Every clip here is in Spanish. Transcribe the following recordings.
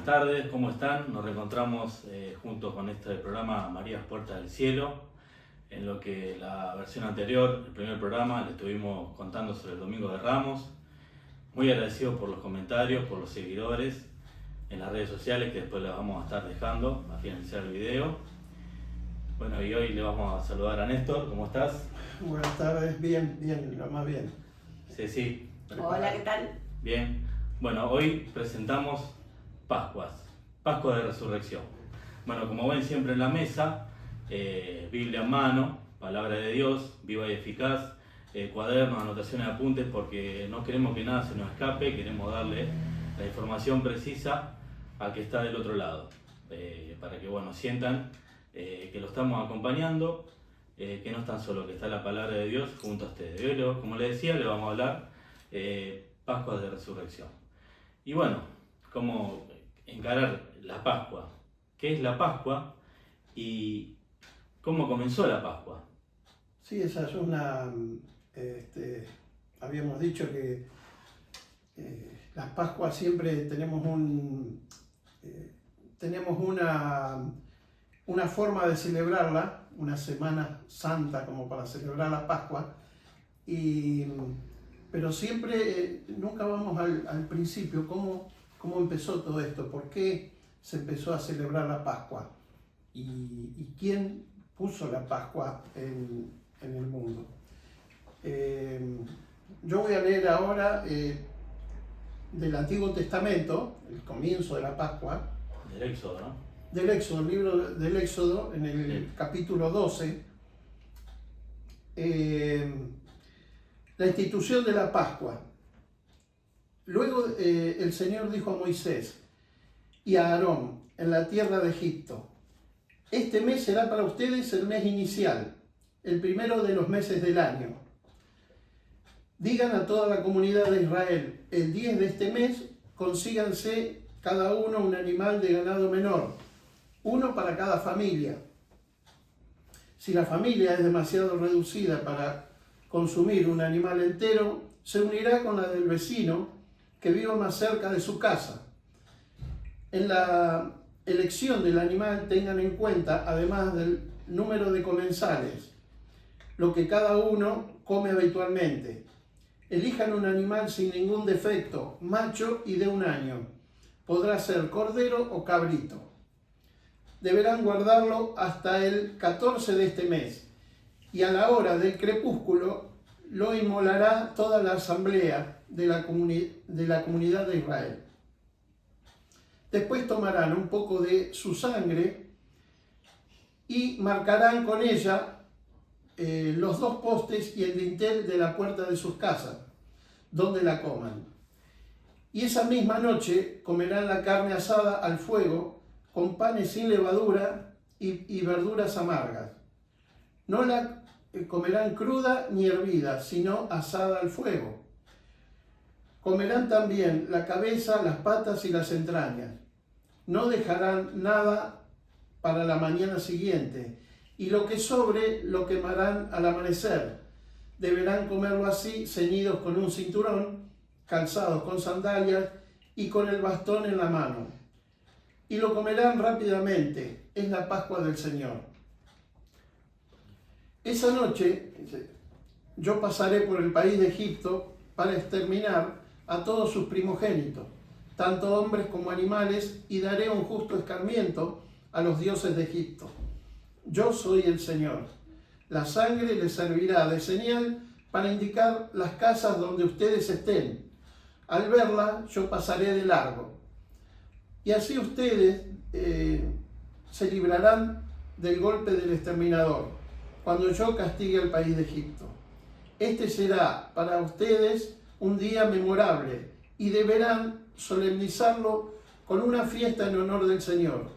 buenas tardes, ¿cómo están? Nos reencontramos junto con este programa Marías Puertas del Cielo, en lo que la versión anterior, el primer programa, le estuvimos contando sobre el Domingo de Ramos. Muy agradecido por los comentarios, por los seguidores en las redes sociales, que después les vamos a estar dejando a finalizar el video. Bueno, y hoy le vamos a saludar a Néstor, ¿cómo estás? Buenas tardes, bien, lo más bien. Sí. Hola, ¿qué tal? Bien. Bueno, hoy presentamos Pascua de Resurrección. Bueno, como ven siempre en la mesa, Biblia en mano, Palabra de Dios, viva y eficaz, cuadernos, anotaciones, apuntes, porque no queremos que nada se nos escape, queremos darle la información precisa al que está del otro lado, para que sientan que lo estamos acompañando, que no están solos, que está la Palabra de Dios junto a ustedes. Hoy, como les decía, le vamos a hablar Pascua de Resurrección. Y bueno, cómo encarar la Pascua, qué es la Pascua y cómo comenzó la Pascua. Sí, esa es una... habíamos dicho que las Pascuas siempre tenemos una forma de celebrarla, una semana santa como para celebrar la Pascua, pero siempre, nunca vamos al principio, cómo empezó todo esto, por qué se empezó a celebrar la Pascua y quién puso la Pascua en el mundo. Yo voy a leer ahora del Antiguo Testamento, el comienzo de la Pascua. Del Éxodo, ¿no? Del Éxodo, el libro del Éxodo, en el capítulo 12. La institución de la Pascua. Luego el Señor dijo a Moisés y a Aarón en la tierra de Egipto: este mes será para ustedes el mes inicial, el primero de los meses del año. Digan a toda la comunidad de Israel: el 10 de este mes consíganse cada uno un animal de ganado menor, uno para cada familia. Si la familia es demasiado reducida para consumir un animal entero, se unirá con la del vecino que viva más cerca de su casa. En la elección del animal tengan en cuenta, además del número de comensales, lo que cada uno come habitualmente. Elijan un animal sin ningún defecto, macho y de 1 año. Podrá ser cordero o cabrito. Deberán guardarlo hasta el 14 de este mes, y a la hora del crepúsculo lo inmolará toda la asamblea de la comunidad de Israel. Después tomarán un poco de su sangre y marcarán con ella los 2 postes y el dintel de la puerta de sus casas, donde la coman. Y esa misma noche comerán la carne asada al fuego, con panes sin levadura y verduras amargas. No la comerán cruda ni hervida, sino asada al fuego. Comerán también la cabeza, las patas y las entrañas. No dejarán nada para la mañana siguiente, y lo que sobre lo quemarán al amanecer. Deberán comerlo así, ceñidos con un cinturón, calzados con sandalias y con el bastón en la mano. Y lo comerán rápidamente, es la Pascua del Señor. Esa noche yo pasaré por el país de Egipto para exterminar a todos sus primogénitos, tanto hombres como animales, y daré un justo escarmiento a los dioses de Egipto. Yo soy el Señor. La sangre les servirá de señal para indicar las casas donde ustedes estén. Al verla, yo pasaré de largo. Y así ustedes se librarán del golpe del exterminador, cuando yo castigue al país de Egipto. Este será para ustedes un día memorable, y deberán solemnizarlo con una fiesta en honor del Señor.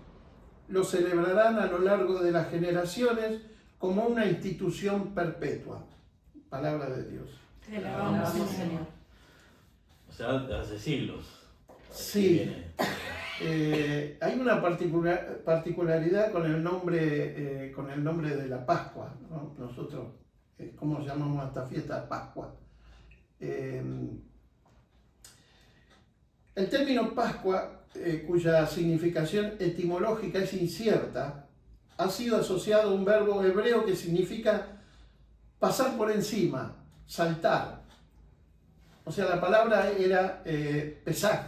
Lo celebrarán a lo largo de las generaciones como una institución perpetua. Palabra de Dios. Te alabamos, Señor. O sea, hace siglos. Sí. Hay una particularidad con el nombre de la Pascua, ¿no? Nosotros, ¿cómo llamamos a esta fiesta? Pascua. El término Pascua, cuya significación etimológica es incierta, ha sido asociado a un verbo hebreo que significa pasar por encima, saltar. O sea, la palabra era pesaj,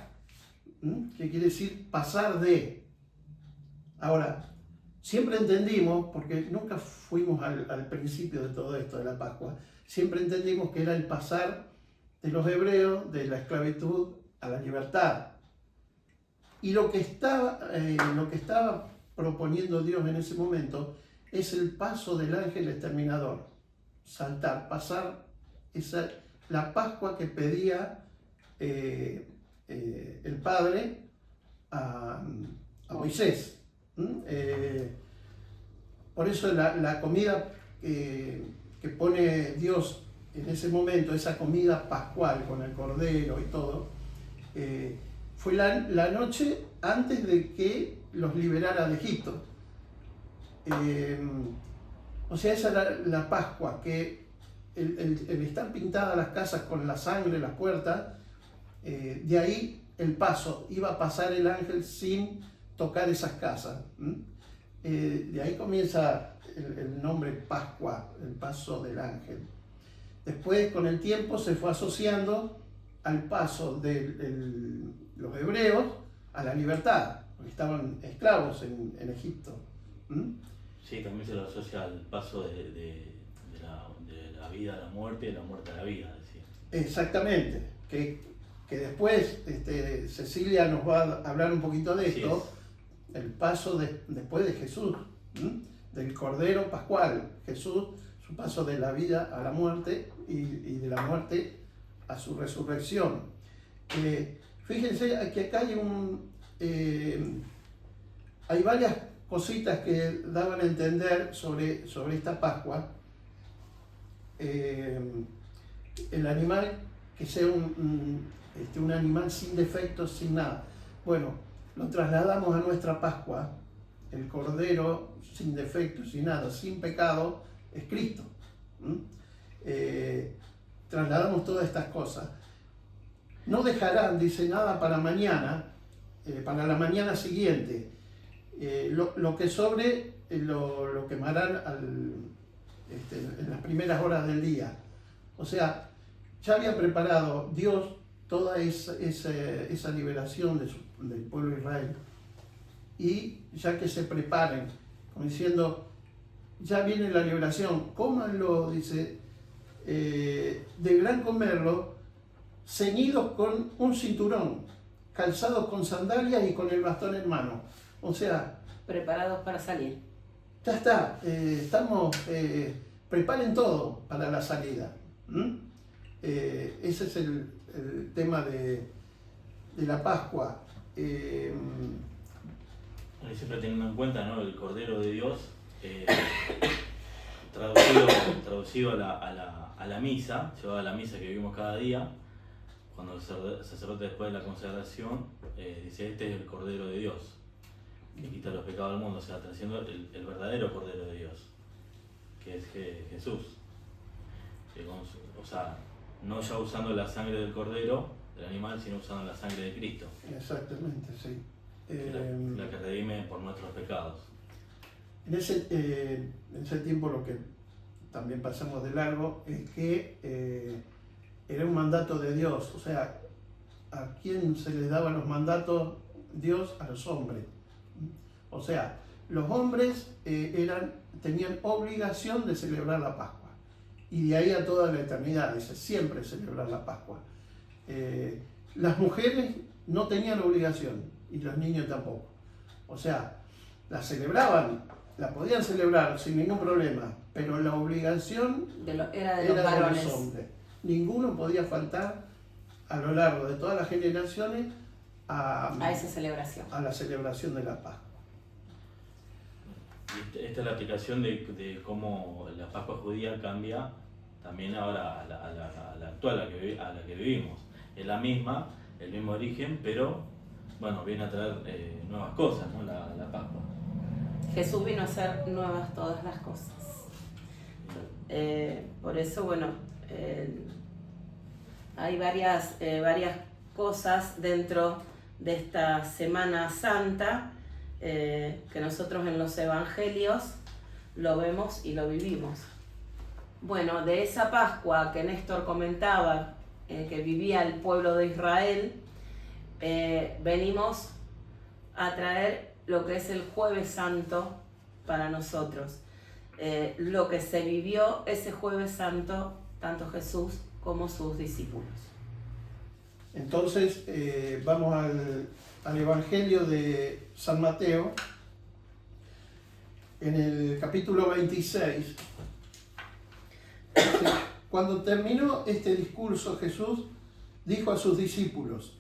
que quiere decir pasar de. Ahora, siempre entendimos, porque nunca fuimos al principio de todo esto de la Pascua, siempre entendimos que era el pasar de los hebreos de la esclavitud a la libertad. Y lo que estaba proponiendo Dios en ese momento es el paso del ángel exterminador. Saltar, pasar la Pascua que pedía el Padre a Moisés. Por eso la comida que pone Dios en ese momento, esa comida pascual con el cordero y todo, fue la noche antes de que los liberara de Egipto. O sea, esa era la Pascua, que el estar pintadas las casas con la sangre, las puertas, de ahí el paso, iba a pasar el ángel sin tocar esas casas. De ahí comienza el nombre Pascua, el paso del ángel. Después, con el tiempo, se fue asociando al paso de los hebreos a la libertad, porque estaban esclavos en Egipto. Sí, también se lo asocia al paso de la vida a la muerte y de la muerte a la vida, decía. Exactamente, que después Cecilia nos va a hablar un poquito de esto, el paso después de Jesús, del Cordero Pascual, Jesús, su paso de la vida a la muerte y de la muerte a su resurrección. Fíjense que acá hay varias cositas que daban a entender sobre esta Pascua. El animal, que sea un animal sin defectos, sin nada. Bueno, lo trasladamos a nuestra Pascua. El Cordero sin defectos, sin nada, sin pecado, es Cristo. Trasladamos todas estas cosas. No dejarán, dice, nada para mañana, para la mañana siguiente. Lo que sobre lo quemarán en las primeras horas del día. O sea, ya había preparado Dios toda esa liberación del pueblo de Israel. Y ya que se preparen, como diciendo, ya viene la liberación, cómanlo, dice, deberán comerlo ceñidos con un cinturón, calzados con sandalias y con el bastón en mano. O sea, preparados para salir. Ya está, preparen todo para la salida. Ese es el tema de la Pascua. Siempre teniendo en cuenta, ¿no?, el Cordero de Dios, traducido a la misa, llevado a la misa que vivimos cada día, cuando el sacerdote después de la consagración dice: este es el Cordero de Dios, que quita los pecados del mundo, o sea, trayendo el verdadero Cordero de Dios, que es Jesús. O sea, no ya usando la sangre del Cordero, del animal, sino usando la sangre de Cristo. Exactamente, sí. La que redime por nuestros pecados. En ese tiempo lo que también pasamos de largo es que era un mandato de Dios. O sea, ¿a quién se les daban los mandatos? Dios a los hombres. O sea, los hombres tenían obligación de celebrar la Pascua. Y de ahí a toda la eternidad, dice, siempre celebrar la Pascua. Las mujeres no tenían obligación, y los niños tampoco. O sea, la celebraban, la podían celebrar sin ningún problema, pero la obligación era de los hombres. Ninguno podía faltar a lo largo de todas las generaciones a esa celebración. A la celebración de la Pascua. Esta es la aplicación de cómo la Pascua judía cambia también ahora a la actual, a la que vivimos. Es la misma, el mismo origen, pero bueno, viene a traer nuevas cosas, ¿no?, la Pascua. Jesús vino a hacer nuevas todas las cosas. Por eso, bueno, hay varias cosas dentro de esta Semana Santa que nosotros en los evangelios lo vemos y lo vivimos. Bueno, de esa Pascua que Néstor comentaba, que vivía el pueblo de Israel, venimos a traer lo que es el Jueves Santo para nosotros. Lo que se vivió ese Jueves Santo, tanto Jesús como sus discípulos. Entonces, vamos al Evangelio de San Mateo, en el capítulo 26. Cuando terminó este discurso, Jesús dijo a sus discípulos: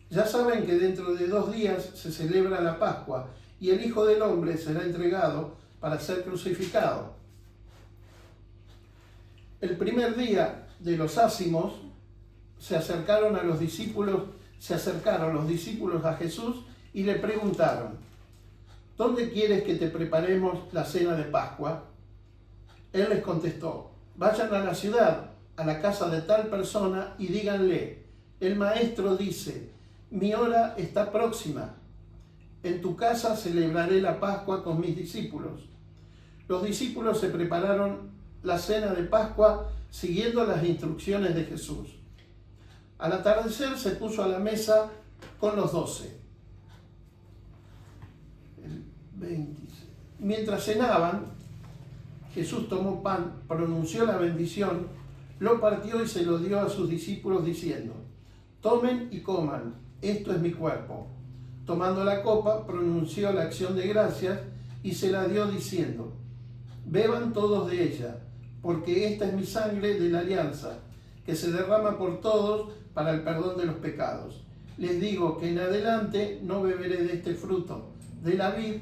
ya saben que dentro de 2 días se celebra la Pascua y el Hijo del Hombre será entregado para ser crucificado. El primer día de los ácimos se acercaron los discípulos a Jesús y le preguntaron: ¿dónde quieres que te preparemos la cena de Pascua? Él les contestó: vayan a la ciudad, a la casa de tal persona y díganle: el maestro dice, mi hora está próxima. En tu casa celebraré la Pascua con mis discípulos. Los discípulos se prepararon la cena de Pascua siguiendo las instrucciones de Jesús. Al atardecer se puso a la mesa con los 12. Mientras cenaban, Jesús tomó pan, pronunció la bendición, lo partió y se lo dio a sus discípulos diciendo: tomen y coman, esto es mi cuerpo. Tomando la copa, pronunció la acción de gracias y se la dio diciendo: beban todos de ella, porque esta es mi sangre de la alianza, que se derrama por todos para el perdón de los pecados. Les digo que en adelante no beberé de este fruto de la vid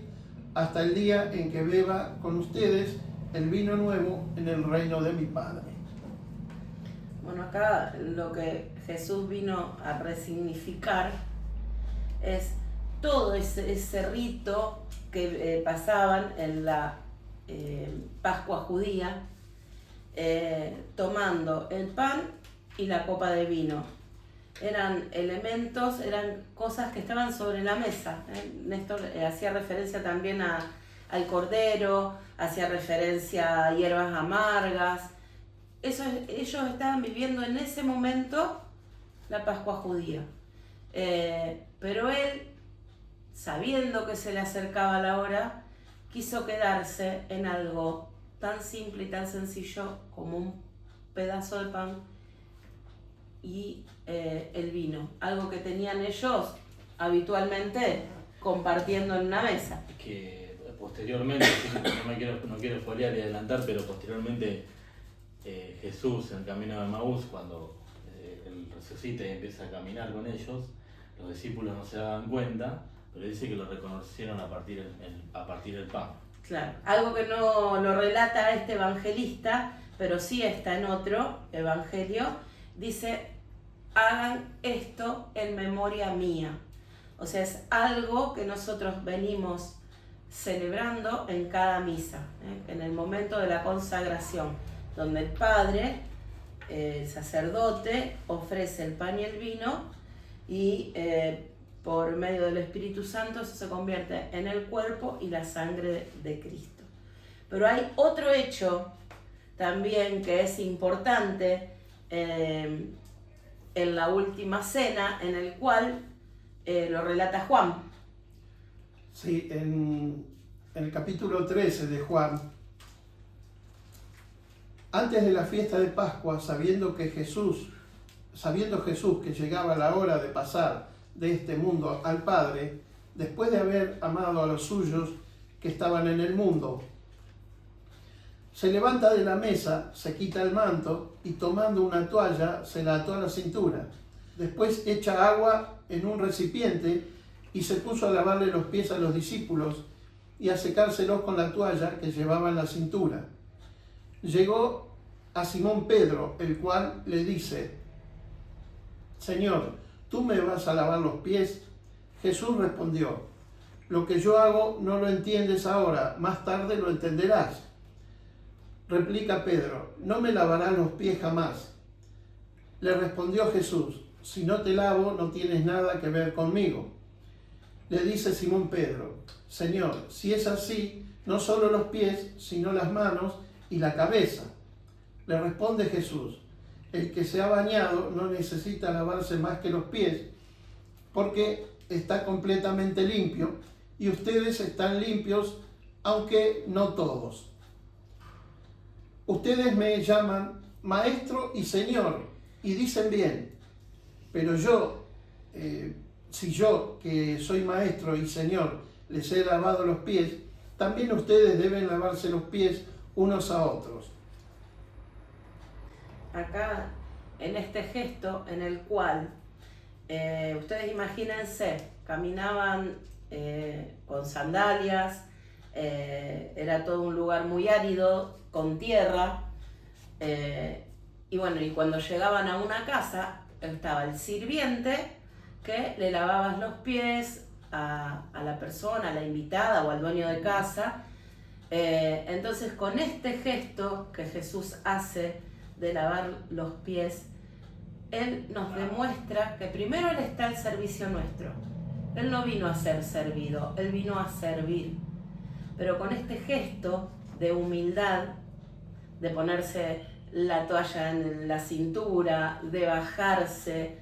hasta el día en que beba con ustedes el vino nuevo en el reino de mi Padre. Bueno, acá lo que Jesús vino a resignificar es todo ese rito que pasaban en la Pascua judía, tomando el pan y la copa de vino. Eran elementos, eran cosas que estaban sobre la mesa. Néstor hacía referencia también al cordero, hacía referencia a hierbas amargas. Ellos estaban viviendo en ese momento la Pascua judía. Pero él, sabiendo que se le acercaba la hora, quiso quedarse en algo tan simple y tan sencillo como un pedazo de pan y el vino, algo que tenían ellos habitualmente compartiendo en una mesa. Que posteriormente, no quiero spoilear y adelantar, pero posteriormente Jesús en el camino de Emaús, cuando él resucita y empieza a caminar con ellos, los discípulos no se daban cuenta, pero dice que lo reconocieron a partir del pan. Claro, algo que no lo relata este evangelista, pero sí está en otro evangelio, dice: hagan esto en memoria mía. O sea, es algo que nosotros venimos celebrando en cada misa, en el momento de la consagración, donde el Padre, el sacerdote, ofrece el pan y el vino y por medio del Espíritu Santo eso se convierte en el cuerpo y la sangre de Cristo. Pero hay otro hecho también que es importante en la última cena, en el cual lo relata Juan. Sí, en el capítulo 13 de Juan, antes de la fiesta de Pascua, sabiendo Jesús que llegaba la hora de pasar de este mundo al Padre, después de haber amado a los suyos que estaban en el mundo, se levanta de la mesa, se quita el manto y tomando una toalla se la ató a la cintura. Después echa agua en un recipiente y se puso a lavarle los pies a los discípulos y a secárselos con la toalla que llevaba en la cintura. Llegó a Simón Pedro, el cual le dice: Señor, ¿tú me vas a lavar los pies? Jesús respondió: lo que yo hago no lo entiendes ahora, más tarde lo entenderás. Replica Pedro: no me lavarás los pies jamás. Le respondió Jesús: si no te lavo, no tienes nada que ver conmigo. Le dice Simón Pedro: Señor, si es así, no solo los pies, sino las manos y la cabeza. Le responde Jesús: el que se ha bañado no necesita lavarse más que los pies, porque está completamente limpio, y ustedes están limpios, aunque no todos. Ustedes me llaman Maestro y Señor, y dicen bien, pero si yo, que soy Maestro y Señor, les he lavado los pies, también ustedes deben lavarse los pies unos a otros. Acá, en este gesto en el cual, ustedes imagínense, caminaban con sandalias, era todo un lugar muy árido, con tierra, y bueno, y cuando llegaban a una casa, estaba el sirviente que le lavaba los pies a la persona, a la invitada o al dueño de casa. Entonces, con este gesto que Jesús hace de lavar los pies, Él nos demuestra que primero Él está al servicio nuestro. Él no vino a ser servido, Él vino a servir. Pero con este gesto de humildad, de ponerse la toalla en la cintura, de bajarse,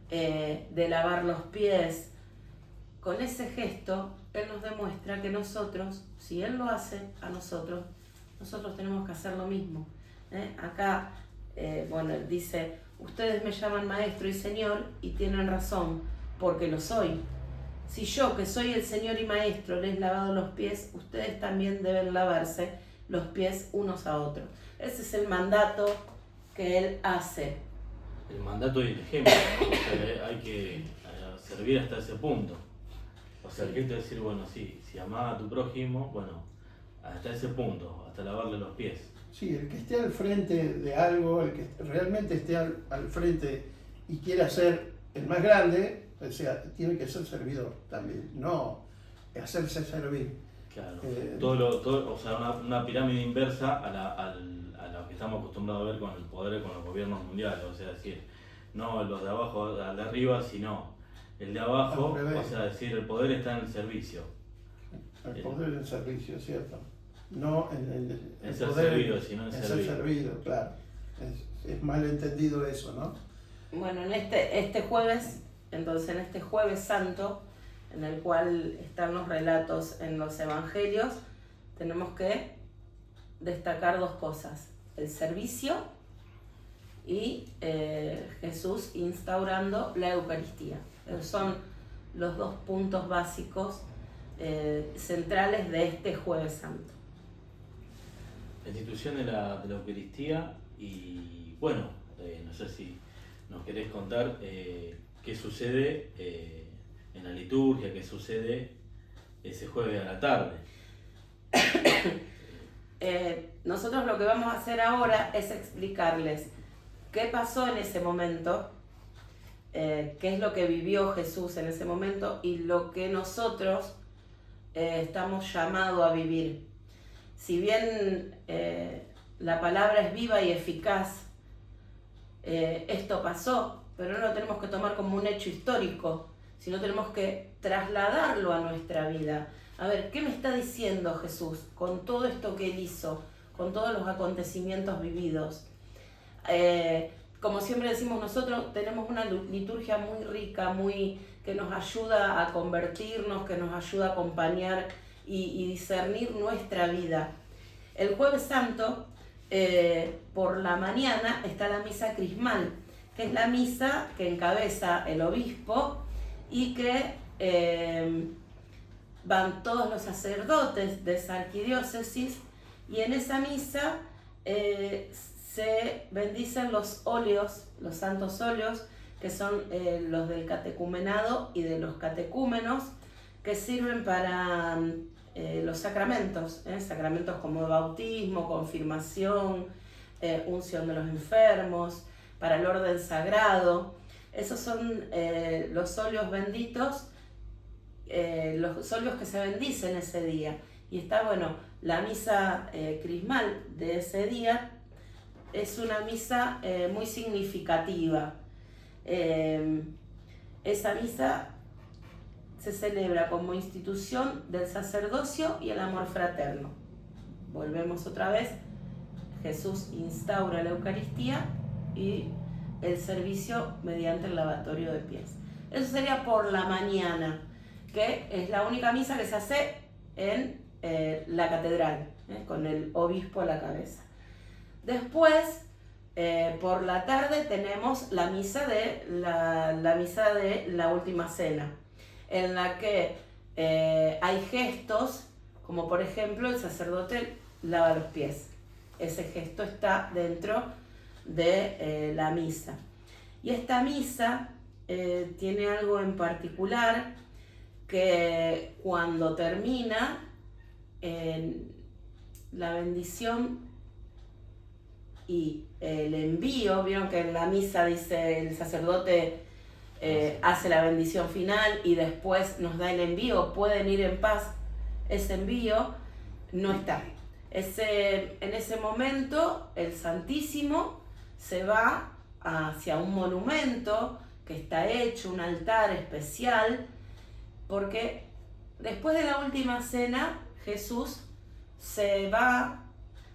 de lavar los pies, con ese gesto Él nos demuestra que nosotros, si Él lo hace a nosotros tenemos que hacer lo mismo. Acá, bueno, Él dice: ustedes me llaman Maestro y Señor, y tienen razón, porque lo soy. Si yo, que soy el Señor y Maestro, les he lavado los pies, ustedes también deben lavarse los pies unos a otros. Ese es el mandato que Él hace. El mandato y el ejemplo, ¿no? O sea, hay que servir hasta ese punto. O sea, el gesto es decir, bueno, sí, si amás a tu prójimo, bueno, hasta ese punto, hasta lavarle los pies. Sí, el que esté al frente de algo, el que realmente esté al frente y quiera ser el más grande, o sea, tiene que ser servidor también, no hacerse servir. Claro, o sea, una pirámide inversa a lo que estamos acostumbrados a ver con el poder, con los gobiernos mundiales. O sea, decir, no los de abajo al de arriba, sino el de abajo, o sea, decir, el poder está en el servicio. El poder en el servicio, ¿cierto? No el ser poder servido, sino en ser servir. servido, claro. Es mal entendido eso, ¿no? Bueno, en este jueves, entonces en este Jueves Santo, en el cual están los relatos en los evangelios, tenemos que destacar dos cosas: el servicio y Jesús instaurando la Eucaristía. Esos son los dos puntos básicos centrales de este Jueves Santo. La institución de la Eucaristía y, bueno, no sé si nos querés contar qué sucede en la liturgia, qué sucede ese jueves a la tarde. Nosotros lo que vamos a hacer ahora es explicarles qué pasó en ese momento, qué es lo que vivió Jesús en ese momento y lo que nosotros estamos llamados a vivir. Si bien la palabra es viva y eficaz, esto pasó, pero no lo tenemos que tomar como un hecho histórico, sino tenemos que trasladarlo a nuestra vida. A ver, ¿qué me está diciendo Jesús con todo esto que Él hizo, con todos los acontecimientos vividos? Como siempre decimos nosotros, tenemos una liturgia muy rica, que nos ayuda a convertirnos, que nos ayuda a acompañar y discernir nuestra vida. El Jueves Santo, por la mañana, está la misa crismal, que es la misa que encabeza el obispo y que van todos los sacerdotes de esa arquidiócesis, y en esa misa se bendicen los óleos, los santos óleos, que son los del catecumenado y de los catecúmenos, que sirven para los sacramentos, sacramentos como bautismo, confirmación, unción de los enfermos, para el orden sagrado. Esos son los óleos benditos, los óleos que se bendicen ese día. Y está, bueno, la misa crismal de ese día es una misa muy significativa. Esa misa se celebra como institución del sacerdocio y el amor fraterno. Volvemos otra vez, Jesús instaura la Eucaristía y el servicio mediante el lavatorio de pies. Eso sería por la mañana, que es la única misa que se hace en la catedral, con el obispo a la cabeza. Después, por la tarde tenemos la misa de la última cena, en la que hay gestos, como por ejemplo el sacerdote lava los pies. Ese gesto está dentro de la misa. Y esta misa tiene algo en particular, que cuando termina, la bendición y el envío, vieron que en la misa dice el sacerdote hace la bendición final y después nos da el envío, pueden ir en paz. Ese envío no está. En ese momento el Santísimo se va hacia un monumento que está hecho, un altar especial, porque después de la última cena Jesús se va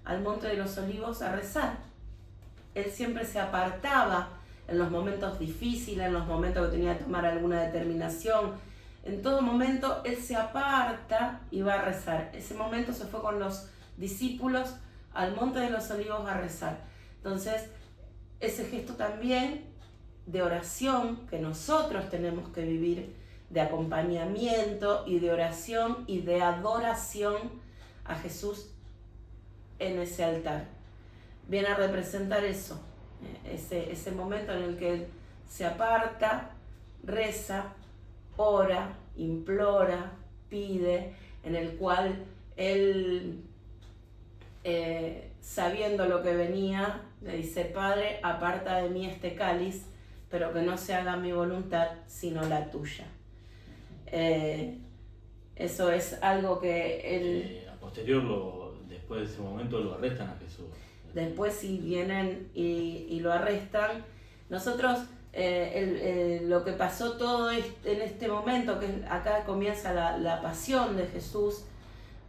al Monte de los Olivos a rezar. Él siempre se apartaba en los momentos difíciles, en los momentos que tenía que tomar alguna determinación. En todo momento Él se aparta y va a rezar. Ese momento se fue con los discípulos al Monte de los Olivos a rezar. Entonces, ese gesto también de oración que nosotros tenemos que vivir, de acompañamiento y de oración y de adoración a Jesús en ese altar. Viene a representar eso, ese momento en el que Él se aparta, reza, ora, implora, pide, en el cual Él, sabiendo lo que venía, le dice: Padre, aparta de mí este cáliz, pero que no se haga mi voluntad, sino la tuya. Eso es algo que Él... A posterior, después de ese momento, lo arrestan a Jesús. Después, si vienen y lo arrestan, nosotros, lo que pasó todo en este momento, que acá comienza la pasión de Jesús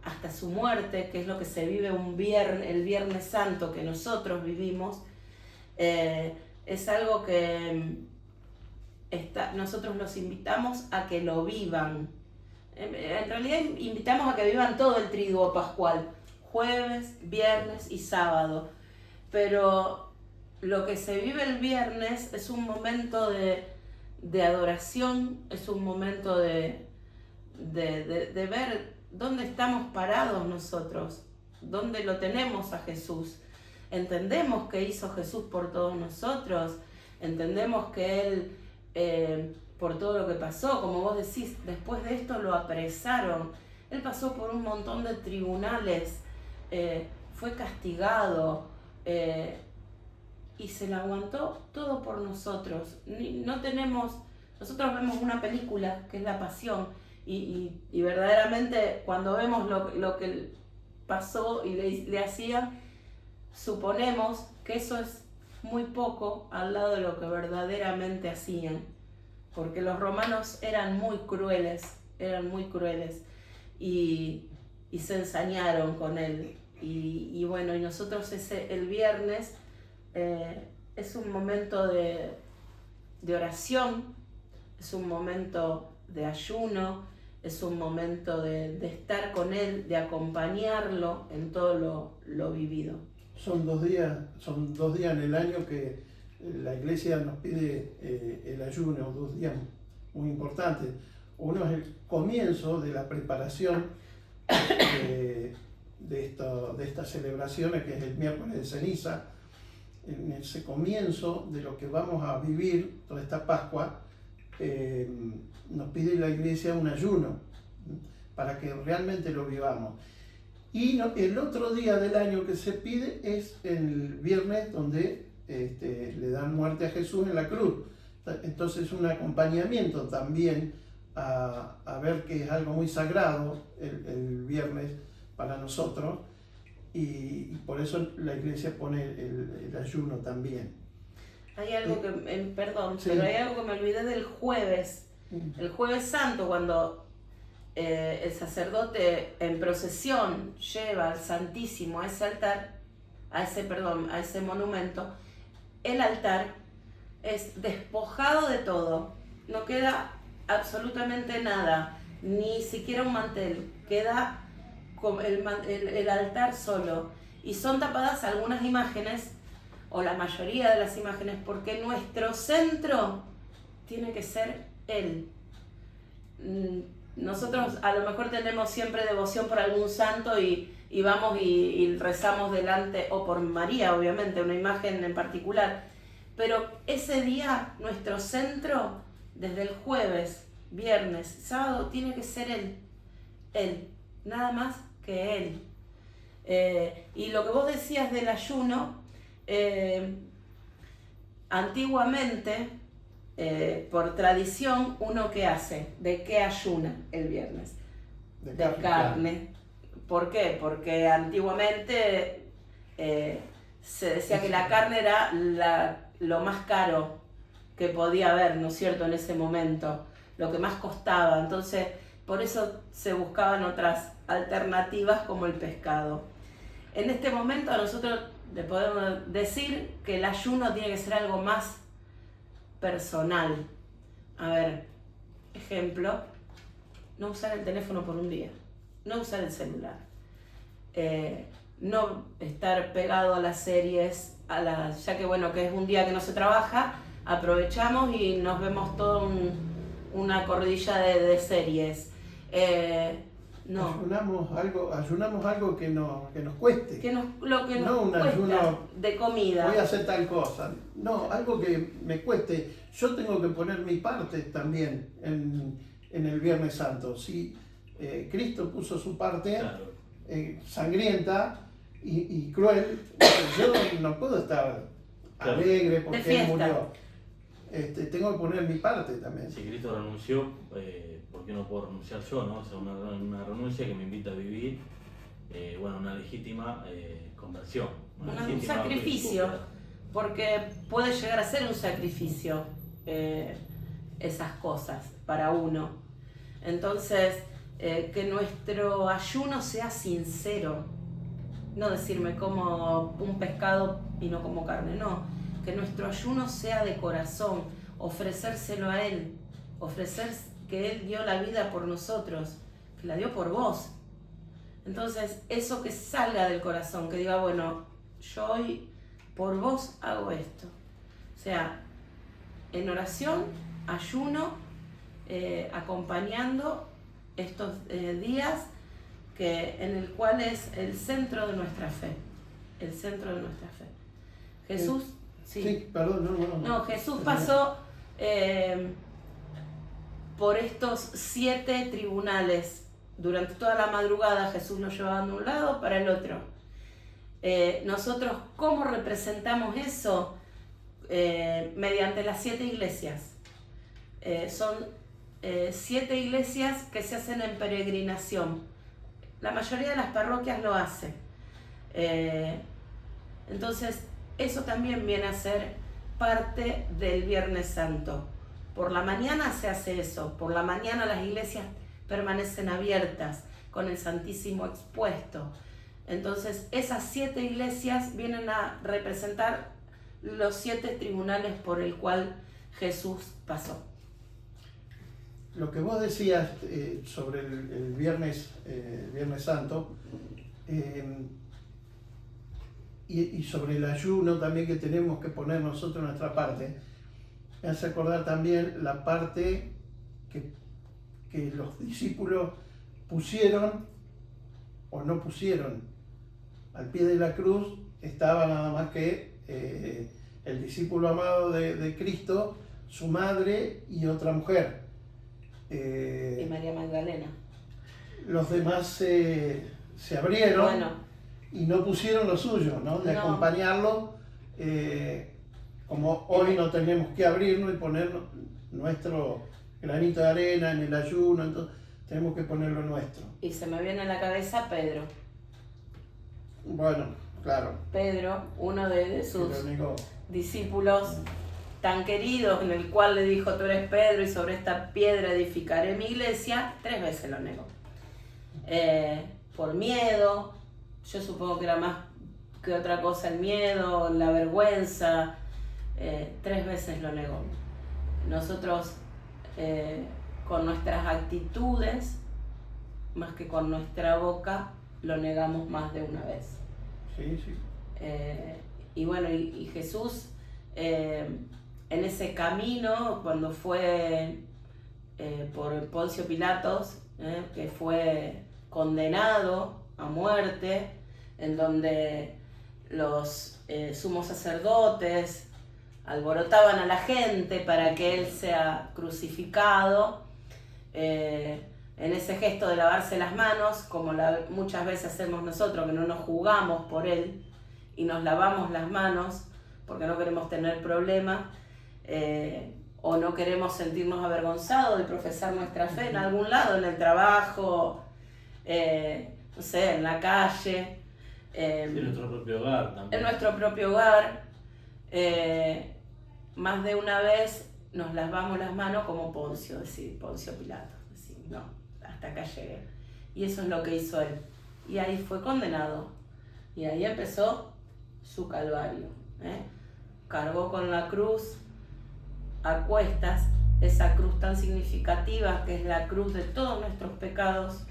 hasta su muerte, que es lo que se vive el Viernes Santo que nosotros vivimos, es algo que nosotros los invitamos a que lo vivan. En realidad invitamos a que vivan todo el triduo pascual, jueves, viernes y sábado. Pero lo que se vive el viernes es un momento de adoración, es un momento de ver dónde estamos parados nosotros, dónde lo tenemos a Jesús. Entendemos que hizo Jesús por todos nosotros, entendemos que Él, por todo lo que pasó, como vos decís, después de esto lo apresaron. Él pasó por un montón de tribunales, fue castigado, y se lo aguantó todo por nosotros. Nosotros vemos una película que es La Pasión, y verdaderamente cuando vemos lo que pasó y le hacían, suponemos que eso es muy poco al lado de lo que verdaderamente hacían, porque los romanos eran muy crueles y se ensañaron con Él. Y bueno, y nosotros el viernes es un momento de oración, es un momento de ayuno, es un momento de estar con Él, de acompañarlo en todo lo vivido. Son dos días en el año que la Iglesia nos pide el ayuno, 2 días muy importantes. Uno es el comienzo de la preparación de estas celebraciones, que es el miércoles de ceniza. En ese comienzo de lo que vamos a vivir, toda esta Pascua, nos pide la Iglesia un ayuno para que realmente lo vivamos. Y el otro día del año que se pide es el viernes, donde le dan muerte a Jesús en la cruz. Entonces, un acompañamiento también a ver que es algo muy sagrado el viernes para nosotros, y por eso la Iglesia pone el ayuno también. Hay algo que, perdón, Sí. pero hay algo que me olvidé del jueves. El jueves santo, cuando el sacerdote en procesión lleva al Santísimo a ese altar, a ese monumento, el altar es despojado de todo, no queda absolutamente nada, ni siquiera un mantel, queda el altar solo, y son tapadas algunas imágenes, o la mayoría de las imágenes, porque nuestro centro tiene que ser Él. Nosotros a lo mejor tenemos siempre devoción por algún santo y vamos y rezamos delante, o por María, obviamente, una imagen en particular, pero ese día nuestro centro, desde el jueves, viernes, sábado, tiene que ser Él, nada más que Él. Y lo que vos decías del ayuno, antiguamente, por tradición, ¿uno qué hace? ¿De qué ayuna el viernes? De carne. ¿Por qué? Porque antiguamente se decía que la carne era lo más caro que podía haber, ¿no es cierto?, en ese momento, lo que más costaba. Entonces, por eso se buscaban otras alternativas como el pescado. En este momento a nosotros le podemos decir que el ayuno tiene que ser algo más personal. A ver, ejemplo, no usar el teléfono por un día, no usar el celular, no estar pegado a las series, ya que bueno, que es un día que no se trabaja, aprovechamos y nos vemos toda una corrida de series. No. Ayunamos algo que nos cueste. Lo que nos un cuesta ayuno de comida. Voy a hacer tal cosa. No, algo que me cueste. Yo tengo que poner mi parte también en el Viernes Santo. Si Cristo puso su parte, Claro. Sangrienta y cruel, yo no puedo estar Claro. alegre porque De fiesta. Él murió. Tengo que poner mi parte también. Si Cristo renunció, ¿por qué no puedo renunciar yo? ¿No? O sea, una renuncia que me invita a vivir, una legítima conversión. Un sacrificio, porque puede llegar a ser un sacrificio esas cosas para uno. Entonces, que nuestro ayuno sea sincero, no decirme como un pescado y no como carne, no, que nuestro ayuno sea de corazón, ofrecérselo a Él, ofrecer que Él dio la vida por nosotros, que la dio por vos. Entonces, eso que salga del corazón, que diga, bueno, yo hoy por vos hago esto. O sea, en oración, ayuno, acompañando estos días en el cual es el centro de nuestra fe. El centro de nuestra fe. Jesús, Sí, perdón, no, Jesús pasó por estos 7 tribunales. Durante toda la madrugada Jesús lo llevaba de un lado para el otro. Nosotros, ¿cómo representamos eso? Mediante las 7 iglesias. Son 7 iglesias que se hacen en peregrinación. La mayoría de las parroquias lo hace. Entonces, eso también viene a ser parte del Viernes Santo. Por la mañana se hace eso. Por la mañana las iglesias permanecen abiertas con el Santísimo expuesto. Entonces, esas 7 iglesias vienen a representar los 7 tribunales por el cual Jesús pasó. Lo que vos decías sobre el Viernes Santo y sobre el ayuno también que tenemos que poner nosotros nuestra parte, me hace acordar también la parte que los discípulos pusieron o no pusieron. Al pie de la cruz estaba nada más que el discípulo amado de Cristo, su madre y otra mujer. Y María Magdalena. Los demás se abrieron, Bueno, y no pusieron lo suyo, ¿no? De No. acompañarlo, como hoy no tenemos que abrirnos y poner nuestro granito de arena en el ayuno, entonces tenemos que poner lo nuestro. y se me viene a la cabeza Pedro. Bueno, claro. Pedro, uno de sus Pero digo, discípulos tan querido, en el cual le dijo: tú eres Pedro y sobre esta piedra edificaré mi iglesia, 3 veces lo negó. Por miedo, yo supongo que era más que otra cosa el miedo, la vergüenza, 3 veces lo negó. Nosotros con nuestras actitudes, más que con nuestra boca, lo negamos más de una vez. Sí, sí. Y bueno, y Jesús en ese camino, cuando fue por Poncio Pilatos, que fue condenado a muerte, en donde los sumos sacerdotes alborotaban a la gente para que él sea crucificado, en ese gesto de lavarse las manos, como muchas veces hacemos nosotros, que no nos jugamos por él y nos lavamos las manos porque no queremos tener problemas, o no queremos sentirnos avergonzados de profesar nuestra fe en algún lado, en el trabajo, no sé, en la calle, en nuestro propio hogar también. en nuestro propio hogar. Más de una vez nos lavamos las manos como Poncio Pilato, decir, no, hasta acá llegué. Y eso es lo que hizo él. Y ahí fue condenado. Y ahí empezó su calvario. Cargó con la cruz a cuestas, esa cruz tan significativa que es la cruz de todos nuestros pecados,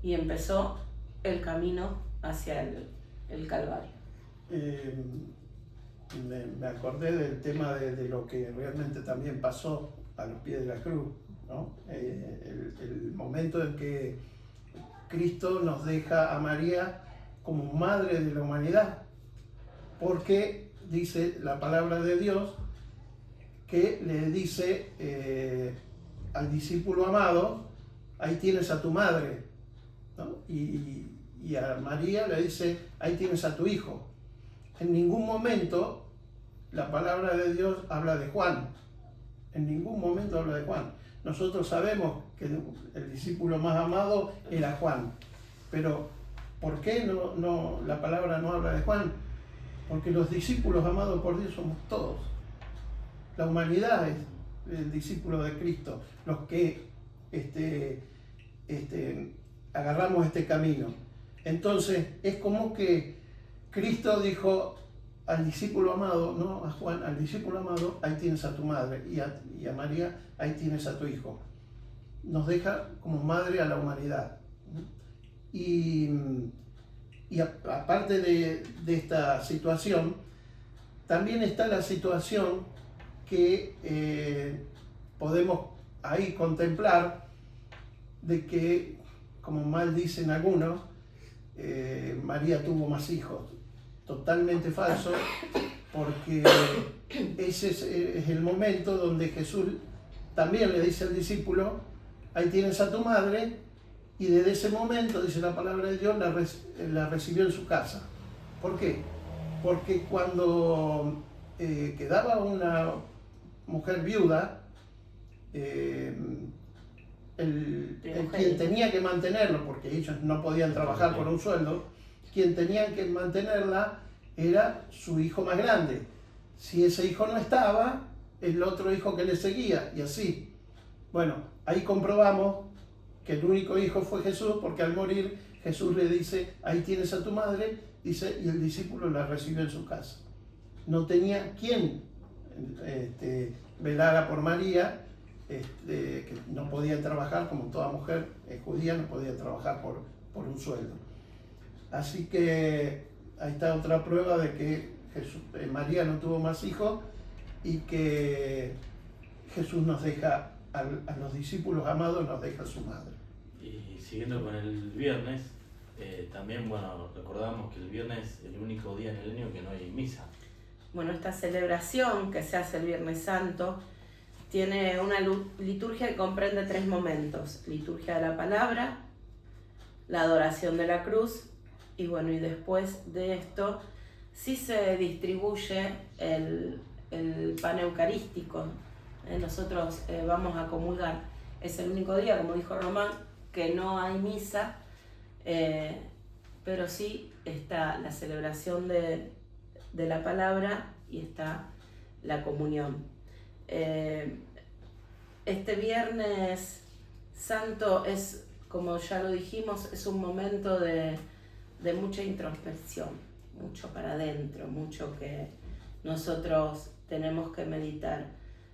y empezó el camino hacia el calvario. Me acordé del tema de lo que realmente también pasó a los pies de la cruz, ¿no? El momento en que Cristo nos deja a María como madre de la humanidad, porque dice la palabra de Dios que le dice al discípulo amado: ahí tienes a tu madre, ¿no? Y a María le dice: ahí tienes a tu hijo. En ningún momento la palabra de Dios habla de Juan. En ningún momento habla de Juan. Nosotros sabemos que el discípulo más amado era Juan. Pero ¿por qué la palabra no habla de Juan? Porque los discípulos amados por Dios somos todos. La humanidad es el discípulo de Cristo, los que agarramos este camino. Entonces es como que Cristo dijo al discípulo amado, no a Juan, al discípulo amado: ahí tienes a tu madre, y a María: ahí tienes a tu hijo. Nos deja como madre a la humanidad. Y aparte de esta situación, también está la situación que podemos ahí contemplar, de que, como mal dicen algunos, María tuvo más hijos. Totalmente falso, porque ese es el momento donde Jesús también le dice al discípulo: ahí tienes a tu madre, y desde ese momento, dice la palabra de Dios, la recibió en su casa. ¿Por qué? Porque cuando quedaba una mujer viuda, quien tenía que mantenerlo, porque ellos no podían trabajar por un sueldo, quien tenía que mantenerla era su hijo más grande. Si ese hijo no estaba, el otro hijo que le seguía, y así. Bueno, ahí comprobamos que el único hijo fue Jesús, porque al morir Jesús le dice: ahí tienes a tu madre, dice, y el discípulo la recibió en su casa. No tenía quien velara por María, que no podía trabajar, como toda mujer judía no podía trabajar por un sueldo. Así que ahí está otra prueba de que María no tuvo más hijos, y que Jesús nos deja, a los discípulos amados nos deja a su madre. Y siguiendo con el viernes, también, bueno, recordamos que el viernes es el único día en el año que no hay misa. Bueno, esta celebración que se hace el Viernes Santo tiene una liturgia que comprende 3 momentos: liturgia de la palabra, la adoración de la cruz, y bueno, y después de esto sí se distribuye el pan eucarístico. Nosotros vamos a comulgar. Es el único día, como dijo Román, que no hay misa, pero sí está la celebración de la palabra, y está la comunión. Este Viernes Santo es, como ya lo dijimos, es un momento de mucha introspección, mucho para adentro, mucho que nosotros tenemos que meditar,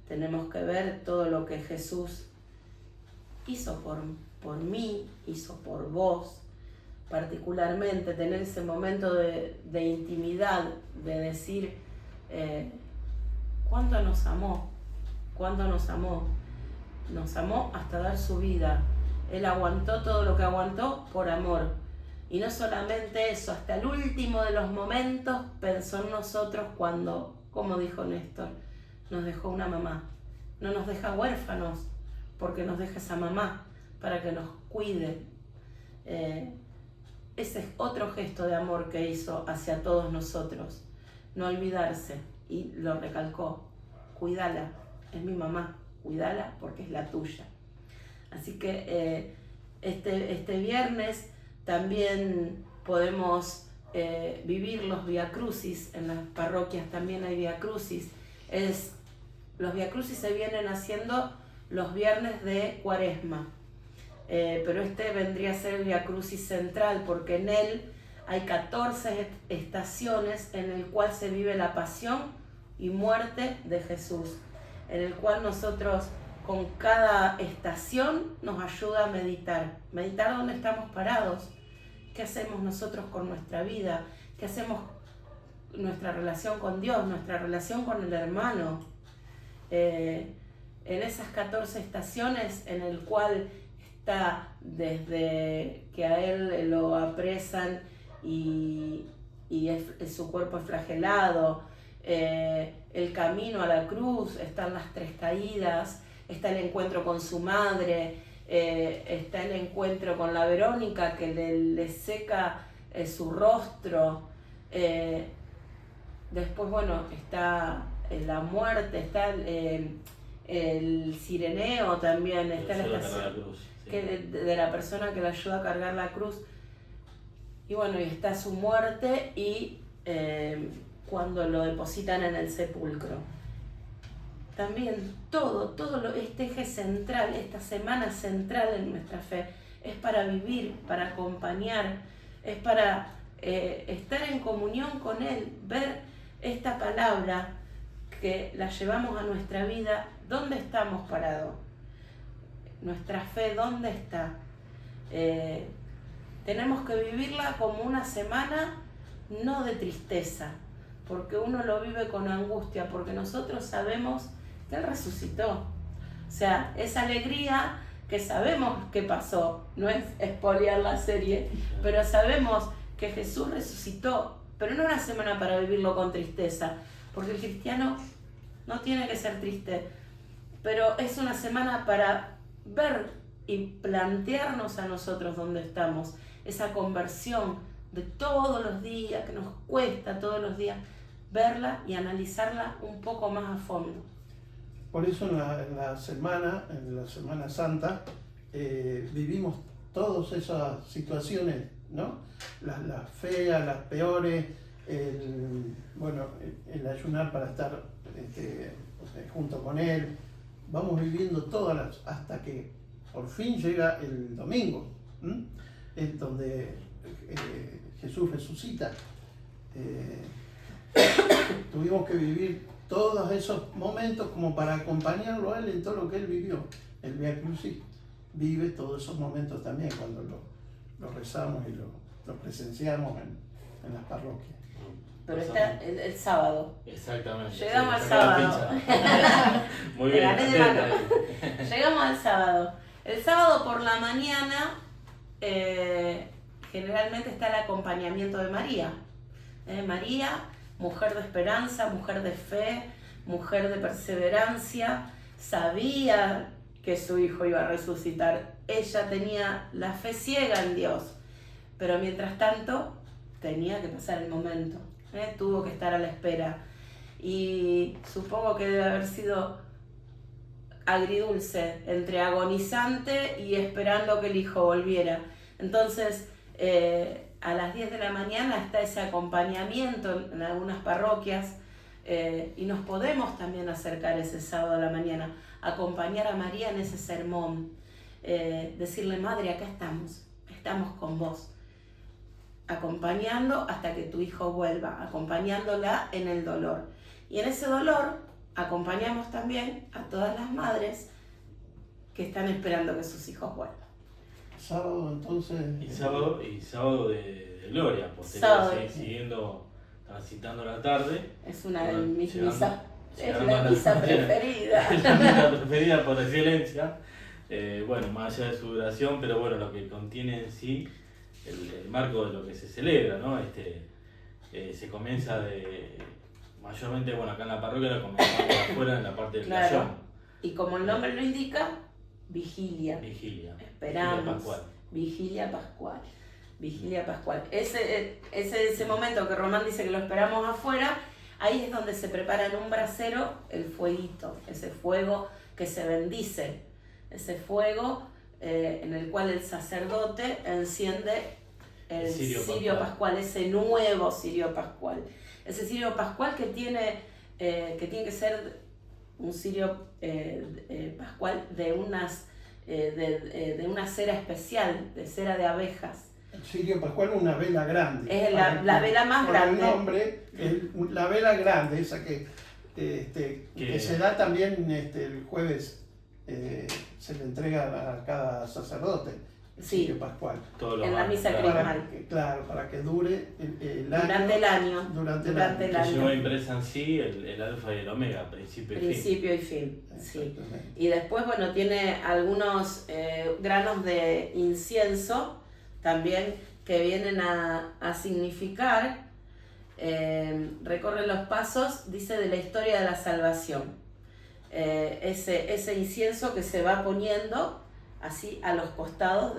tenemos que ver todo lo que Jesús hizo por mí, hizo por vos, particularmente tener ese momento de intimidad, de decir cuánto nos amó, nos amó hasta dar su vida. Él aguantó todo lo que aguantó por amor. Y no solamente eso, hasta el último de los momentos pensó en nosotros cuando, como dijo Néstor, nos dejó una mamá. No nos deja huérfanos, porque nos deja esa mamá para que nos cuide. Ese es otro gesto de amor que hizo hacia todos nosotros. No olvidarse, y lo recalcó, cuídala, es mi mamá, cuídala porque es la tuya. Así que este viernes también podemos vivir los Vía Crucis. En las parroquias también hay Vía Crucis. Los Vía Crucis se vienen haciendo los viernes de Cuaresma, pero este vendría a ser el Vía Crucis central, porque en él hay 14 estaciones en el cual se vive la pasión y muerte de Jesús, en el cual nosotros con cada estación nos ayuda a meditar dónde estamos parados, qué hacemos nosotros con nuestra vida, qué hacemos nuestra relación con Dios, nuestra relación con el hermano. En esas 14 estaciones en el cual está desde que a él lo apresan y su cuerpo es flagelado, el camino a la cruz, están las 3 caídas, está el encuentro con su madre, está el encuentro con la Verónica que le seca su rostro, después bueno, está la muerte, está el Cireneo también, está la estación de la persona que le ayuda a cargar la cruz, y bueno, y está su muerte y cuando lo depositan en el sepulcro. También este eje central, esta semana central en nuestra fe, es para vivir, para acompañar, es para estar en comunión con Él, ver esta palabra que la llevamos a nuestra vida, ¿dónde estamos parados? Nuestra fe, ¿dónde está? Tenemos que vivirla como una semana no de tristeza, porque uno lo vive con angustia, porque nosotros sabemos que Él resucitó. O sea, esa alegría que sabemos que pasó, no es espolear la serie, pero sabemos que Jesús resucitó, pero no una semana para vivirlo con tristeza, porque el cristiano no tiene que ser triste, pero es una semana para ver y plantearnos a nosotros dónde estamos, esa conversión de todos los días, que nos cuesta todos los días, verla y analizarla un poco más a fondo. Por eso en la Semana Santa, vivimos todas esas situaciones, ¿no? Las feas, las peores, el ayunar para estar junto con Él. Vamos viviendo todas hasta que por fin llega el domingo, es donde Jesús resucita. Tuvimos que vivir todos esos momentos como para acompañarlo a Él en todo lo que Él vivió. El Vía Crucis vive todos esos momentos también cuando lo rezamos y lo presenciamos en las parroquias. Pero está el sábado. Exactamente. Llegamos al sábado. Muy bien. Llegamos al sábado. El sábado por la mañana generalmente está el acompañamiento de María. María, mujer de esperanza, mujer de fe, mujer de perseverancia, sabía que su hijo iba a resucitar. Ella tenía la fe ciega en Dios, pero mientras tanto tenía que pasar el momento, tuvo que estar a la espera. Y supongo que debe haber sido agridulce, entre agonizante y esperando que el hijo volviera. Entonces, a las 10 de la mañana está ese acompañamiento en algunas parroquias, y nos podemos también acercar ese sábado a la mañana, acompañar a María en ese sermón, decirle: Madre, acá estamos con vos, acompañando hasta que tu hijo vuelva, acompañándola en el dolor. Y en ese dolor acompañamos también a todas las madres que están esperando que sus hijos vuelvan. Sábado entonces... Y sábado de gloria, Sábado. siguiendo, transitando la tarde. Es una de Bueno, mis llegando- misas, es llegando a la la misa mañana. preferida. Es la misa preferida por excelencia. Bueno, más allá de su duración, pero bueno, lo que contiene en sí el marco de lo que se celebra, ¿no? Se comienza mayormente, bueno, acá en la parroquia la comenzamos afuera en la parte del Claro. playón. Y como el nombre lo indica, vigilia. Vigilia. Esperamos. Vigilia pascual. Vigilia pascual. Vigilia pascual. Ese momento que Román dice que lo esperamos afuera, ahí es donde se prepara en un brasero el fueguito, ese fuego que se bendice, ese fuego en el cual el sacerdote enciende el cirio pascual, ese nuevo cirio pascual. Ese cirio pascual que tiene que ser un cirio pascual de una cera especial, de cera de abejas. El cirio pascual, una vela grande. Es la vela más por grande. el nombre, la vela grande, esa que se da también el jueves, se le entrega a cada sacerdote, el Sí. cirio pascual. Todos los En la años, misa claro. crismal. Para que dure el año. Durante el año. Durante el Durante año. el Que lleva año. impresa en sí el alfa y el omega, principio y fin. Principio y fin. Sí. Exactamente. Y después, bueno, tiene algunos granos de incienso también que vienen a significar, recorre los pasos, dice, de la historia de la salvación. Ese incienso que se va poniendo así a los costados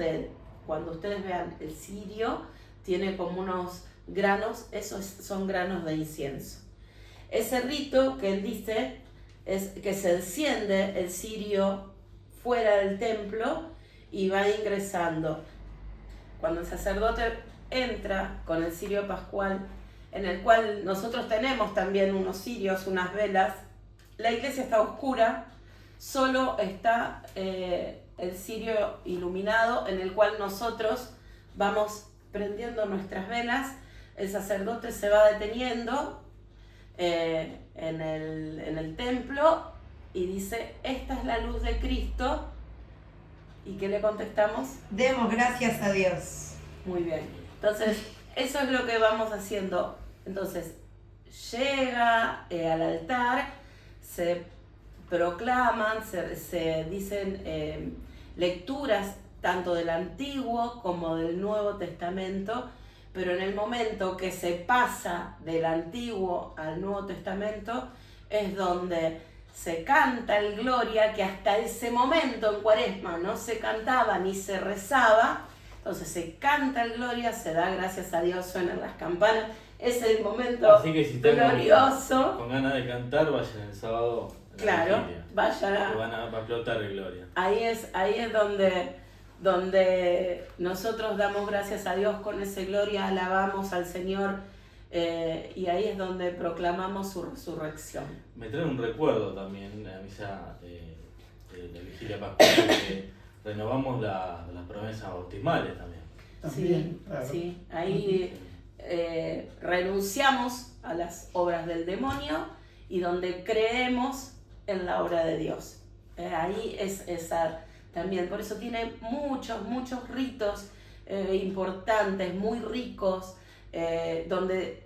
cuando ustedes vean el cirio, tiene como unos granos, esos son granos de incienso. Ese rito que él dice es que se enciende el cirio fuera del templo y va ingresando. Cuando el sacerdote entra con el cirio pascual, en el cual nosotros tenemos también unos cirios, unas velas, la iglesia está oscura, solo está el cirio iluminado, en el cual nosotros vamos prendiendo nuestras velas, el sacerdote se va deteniendo en el templo y dice: esta es la luz de Cristo. ¿Y qué le contestamos? Demos gracias a Dios. Muy bien. Entonces, eso es lo que vamos haciendo. Entonces, llega al altar, se proclaman, se dicen lecturas tanto del Antiguo como del Nuevo Testamento, pero en el momento que se pasa del Antiguo al Nuevo Testamento es donde se canta el Gloria, que hasta ese momento en Cuaresma no se cantaba ni se rezaba. Entonces se canta el Gloria, se da gracias a Dios, suenan las campanas, es el momento Así que si están glorioso. con ganas de cantar, vayan el sábado a la Claro, vigilia. vaya. Que va a explotar el gloria. Ahí es donde nosotros damos gracias a Dios con ese Gloria, alabamos al Señor, y ahí es donde proclamamos su resurrección. Me trae un recuerdo también la misa de Vigilia Pascual, que renovamos las promesas bautismales también. También, Sí, claro. sí, ahí renunciamos a las obras del demonio y donde creemos en la obra de Dios. Ahí es esa también, por eso tiene muchos ritos importantes, muy ricos, donde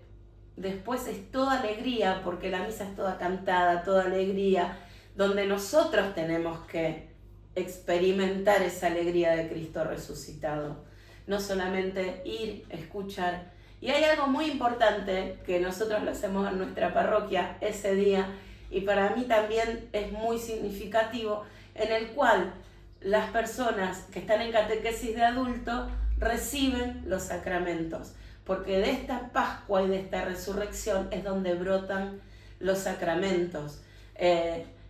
después es toda alegría, porque la misa es toda cantada, toda alegría, donde nosotros tenemos que experimentar esa alegría de Cristo resucitado, no solamente ir, escuchar. Y hay algo muy importante que nosotros lo hacemos en nuestra parroquia ese día, y para mí también es muy significativo, en el cual las personas que están en catequesis de adulto reciben los sacramentos, porque de esta Pascua y de esta resurrección es donde brotan los sacramentos.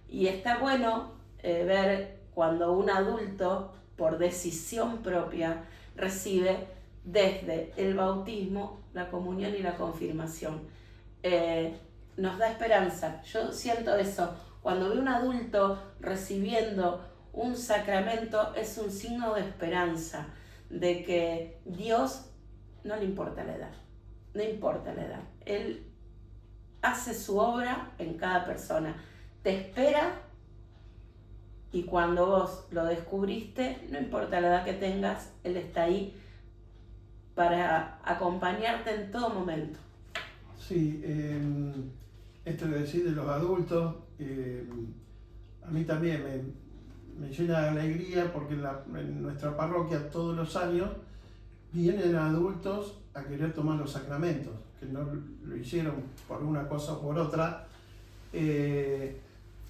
Y está bueno ver cuando un adulto, por decisión propia, recibe desde el bautismo, la comunión y la confirmación. nos da esperanza. Yo siento eso. Cuando veo un adulto recibiendo un sacramento, es un signo de esperanza, de que Dios no le importa la edad, no importa la edad. Él hace su obra en cada persona, te espera, y cuando vos lo descubriste, no importa la edad que tengas, Él está ahí para acompañarte en todo momento. Sí, esto que decís de los adultos, a mí también me llena de alegría porque en nuestra parroquia todos los años vienen adultos a querer tomar los sacramentos, que no lo hicieron por una cosa o por otra,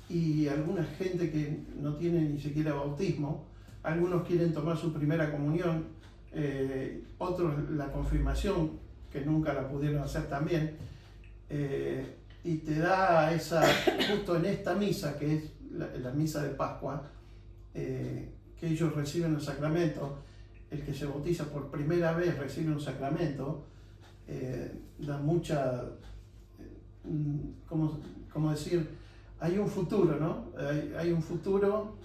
y alguna gente que no tiene ni siquiera bautismo, algunos quieren tomar su primera comunión, otros la confirmación, que nunca la pudieron hacer también, y te da esa, justo en esta misa, que es la misa de Pascua, que ellos reciben el sacramento. El que se bautiza por primera vez recibe un sacramento, da mucha, ¿cómo decir? Hay un futuro, ¿no? Hay un futuro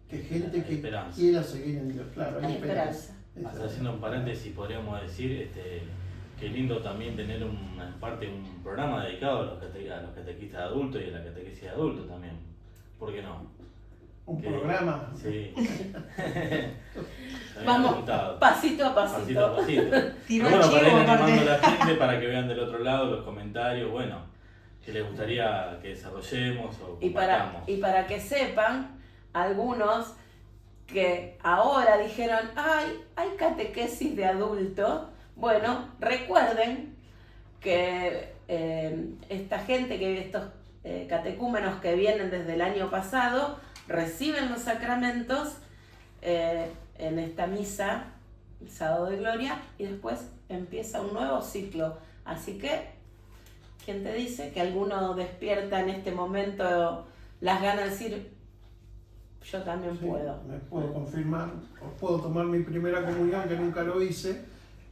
que gente Hay que esperanza. quiera seguir en Dios, claro, hay Hay esperanza. Haciendo un paréntesis, podríamos decir qué lindo también tener un programa dedicado a los catequistas de adultos y a la catequesis de adultos también. ¿Por qué no? Un programa. Sí. Vamos, pasito a pasito. Pasito a pasito. Tiró Pero bueno, para ir chivo, animando aparte. a la gente para que vean del otro lado los comentarios, bueno, que les gustaría que desarrollemos o compartamos. Y para que sepan, algunos que ahora dijeron, ay, hay catequesis de adultos, bueno, recuerden que esta gente, estos catecúmenos que vienen desde el año pasado, reciben los sacramentos en esta misa, el sábado de gloria, y después empieza un nuevo ciclo. Así que, ¿quién te dice que alguno despierta en este momento las ganas de decir, yo también Sí, puedo? me puedo confirmar, o puedo tomar mi primera comunión, que nunca lo hice,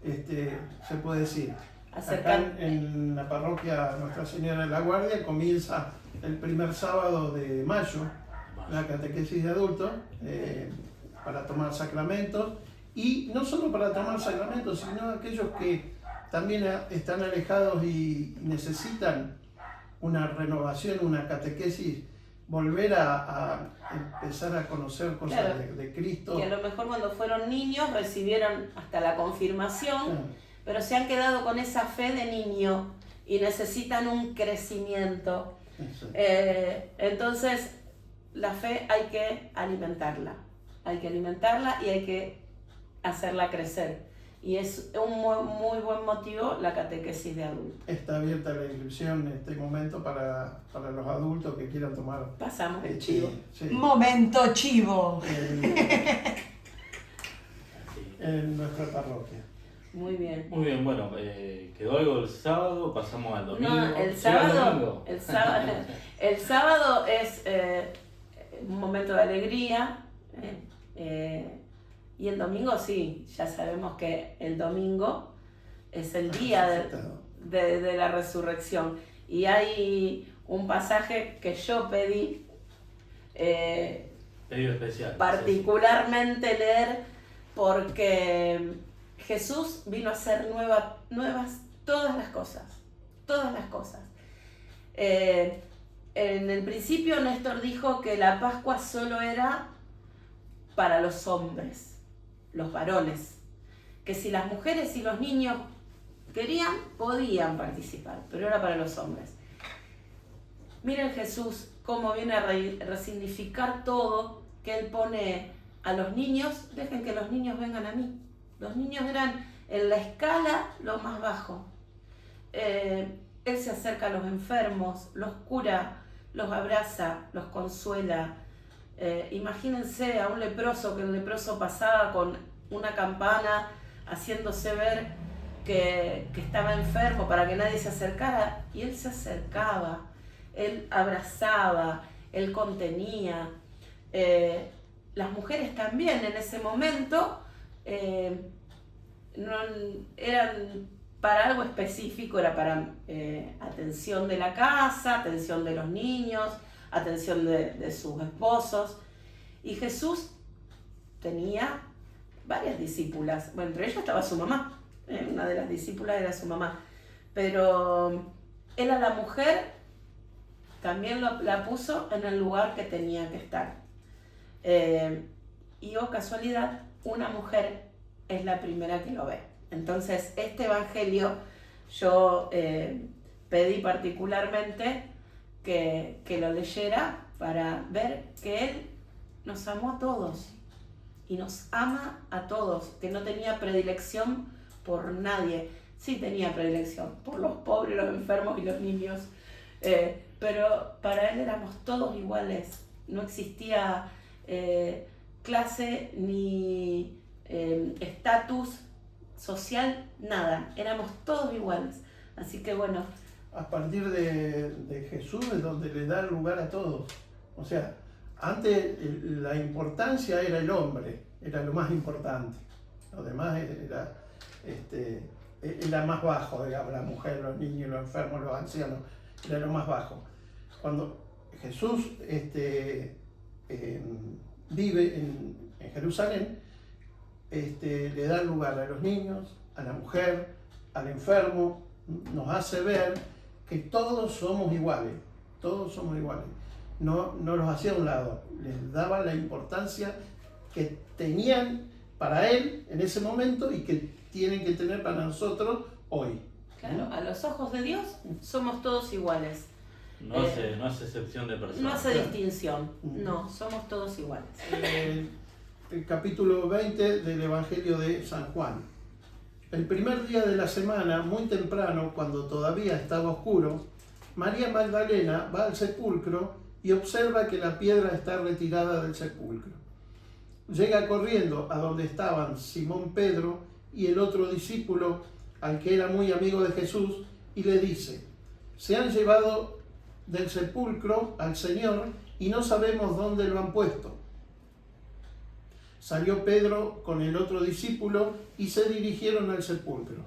se puede decir. Acá en la parroquia Nuestra Señora de la Guardia comienza el primer sábado de mayo la catequesis de adultos, para tomar sacramentos, y no solo para tomar sacramentos, sino aquellos que también están alejados y necesitan una renovación, una catequesis, volver a empezar a conocer cosas Claro, de Cristo. que a lo mejor cuando fueron niños recibieron hasta la confirmación, Claro. pero se han quedado con esa fe de niño y necesitan un crecimiento. Eso. Entonces, la fe hay que alimentarla y hay que hacerla crecer. Y es un muy buen motivo la catequesis de adultos. Está abierta la inscripción en este momento para los adultos que quieran tomar. Pasamos el chivo. Sí, Momento chivo. en nuestra parroquia. Muy bien. Muy bien, bueno, quedó algo el sábado, pasamos al domingo. No, el ¿Llega el sábado, domingo? el sábado es un momento de alegría, y el domingo sí, ya sabemos que el domingo es el día de la resurrección. Y hay un pasaje que yo pedí Pedido especial. particularmente leer, porque Jesús vino a hacer nuevas todas las cosas. En el principio Néstor dijo que la Pascua solo era para los hombres, los varones, que si las mujeres y los niños querían, podían participar, pero era para los hombres. Miren Jesús cómo viene a resignificar todo, que Él pone a los niños, dejen que los niños vengan a mí. Los niños eran en la escala lo más bajo. Él se acerca a los enfermos, los cura, los abraza, los consuela. Imagínense a un leproso, que el leproso pasaba con una campana haciéndose ver que estaba enfermo para que nadie se acercara, y él se acercaba, él abrazaba, él contenía. Las mujeres también en ese momento eran para algo específico, era para atención de la casa, atención de los niños, atención de sus esposos. Y Jesús tenía varias discípulas, bueno, entre ellas estaba su mamá, una de las discípulas era su mamá, pero él a la mujer también la puso en el lugar que tenía que estar. Y oh casualidad, una mujer es la primera que lo ve. Entonces, este evangelio yo pedí particularmente que lo leyera para ver que él nos amó a todos y nos ama a todos, que no tenía predilección por nadie. Sí tenía predilección por los pobres, los enfermos y los niños, pero para él éramos todos iguales. No existía clase ni estatus social, nada. Éramos todos iguales. Así que bueno. A partir de Jesús es donde le da lugar a todos. O sea, antes la importancia era el hombre, era lo más importante. Lo demás era más bajo, digamos, la mujer, los niños, los enfermos, los ancianos, era lo más bajo. Cuando Jesús vive en Jerusalén, le da lugar a los niños, a la mujer, al enfermo, nos hace ver que todos somos iguales, no los hacía a un lado, les daba la importancia que tenían para él en ese momento y que tienen que tener para nosotros hoy. Claro, a los ojos de Dios somos todos iguales. No hace excepción de personas. No hace distinción, no, somos todos iguales. El capítulo 20 del Evangelio de San Juan. El primer día de la semana, muy temprano, cuando todavía estaba oscuro, María Magdalena va al sepulcro y observa que la piedra está retirada del sepulcro. Llega corriendo a donde estaban Simón Pedro y el otro discípulo, al que era muy amigo de Jesús, y le dice: se han llevado del sepulcro al Señor y no sabemos dónde lo han puesto. Salió Pedro con el otro discípulo y se dirigieron al sepulcro.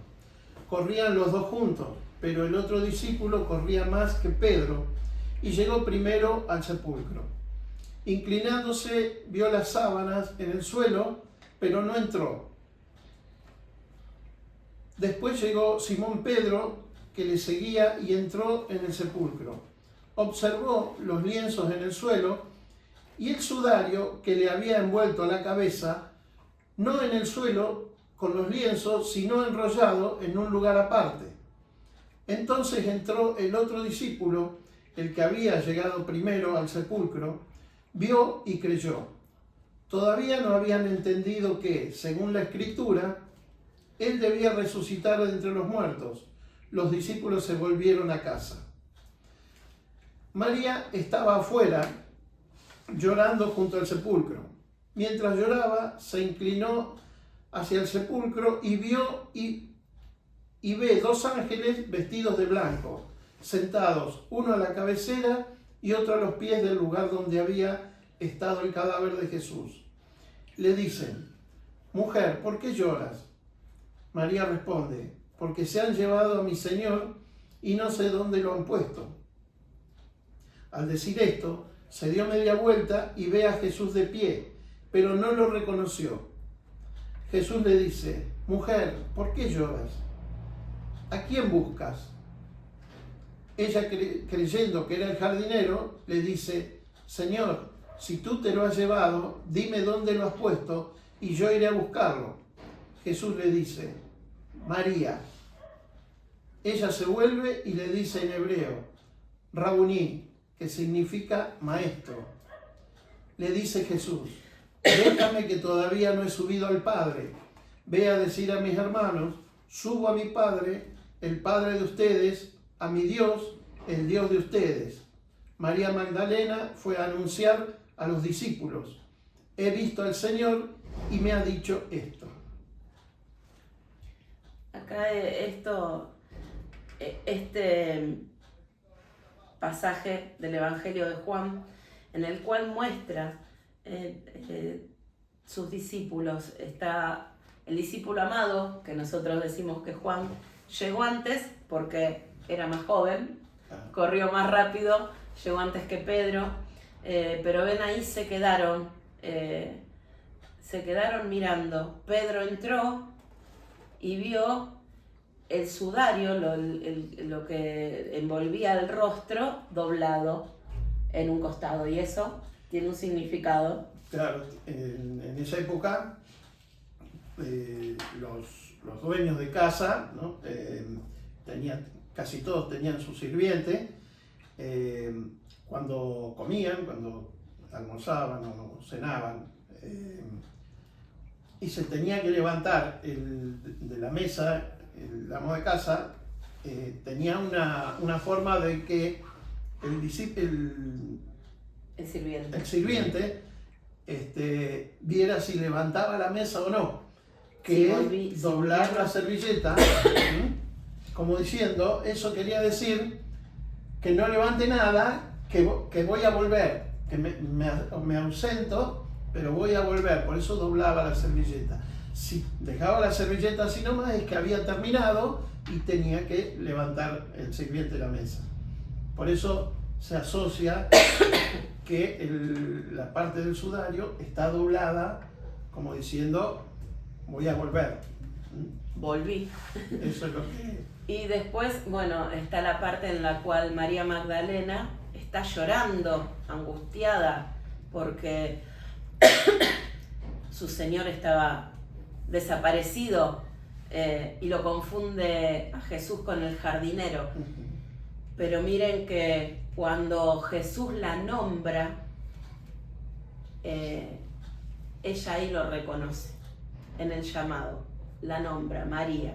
Corrían los dos juntos, pero el otro discípulo corría más que Pedro y llegó primero al sepulcro. Inclinándose, vio las sábanas en el suelo, pero no entró. Después llegó Simón Pedro, que le seguía, y entró en el sepulcro. Observó los lienzos en el suelo y el sudario que le había envuelto la cabeza, no en el suelo con los lienzos, sino enrollado en un lugar aparte. Entonces entró el otro discípulo, el que había llegado primero al sepulcro, vio y creyó. Todavía no habían entendido que, según la Escritura, él debía resucitar de entre los muertos. Los discípulos se volvieron a casa. María estaba afuera, llorando junto al sepulcro. Mientras lloraba, se inclinó hacia el sepulcro y vio y ve dos ángeles vestidos de blanco, sentados, uno a la cabecera y otro a los pies del lugar donde había estado el cadáver de Jesús. Le dicen: mujer, ¿por qué lloras? María responde: porque se han llevado a mi Señor y no sé dónde lo han puesto. Al decir esto, se dio media vuelta y ve a Jesús de pie, pero no lo reconoció. Jesús le dice: mujer, ¿por qué lloras? ¿A quién buscas? Ella, creyendo que era el jardinero, le dice: Señor, si tú te lo has llevado, dime dónde lo has puesto y yo iré a buscarlo. Jesús le dice: María. Ella se vuelve y le dice en hebreo: Rabuní, que significa maestro. Le dice Jesús: déjame que todavía no he subido al Padre. Ve a decir a mis hermanos: subo a mi Padre, el Padre de ustedes, a mi Dios, el Dios de ustedes. María Magdalena fue a anunciar a los discípulos: he visto al Señor y me ha dicho esto. Acá este pasaje del Evangelio de Juan, en el cual muestra sus discípulos. Está el discípulo amado, que nosotros decimos que Juan, llegó antes porque era más joven, Ah, corrió más rápido, llegó antes que Pedro, pero ven ahí se quedaron mirando. Pedro entró y vio el sudario, lo que envolvía el rostro, doblado en un costado, y eso tiene un significado. claro, en esa época los dueños de casa, ¿no? Casi todos tenían su sirviente. Cuando comían, cuando almorzaban o cenaban, y se tenía que levantar de la mesa, el amo de casa tenía una forma de que el sirviente viera si levantaba la mesa o no, que doblar la servilleta, como diciendo, eso quería decir que no levante nada, que voy a volver, que me ausento, pero voy a volver. Por eso doblaba la servilleta. Si dejaba la servilleta así nomás, es que había terminado y tenía que levantar el sirviente de la mesa. Por eso se asocia que la parte del sudario está doblada, como diciendo, voy a volver. Volví. Eso es lo que... Y después, bueno, está la parte en la cual María Magdalena está llorando, angustiada, porque su Señor estaba desaparecido, y lo confunde a Jesús con el jardinero. Pero miren que cuando Jesús la nombra, ella ahí lo reconoce en el llamado, la nombra, María.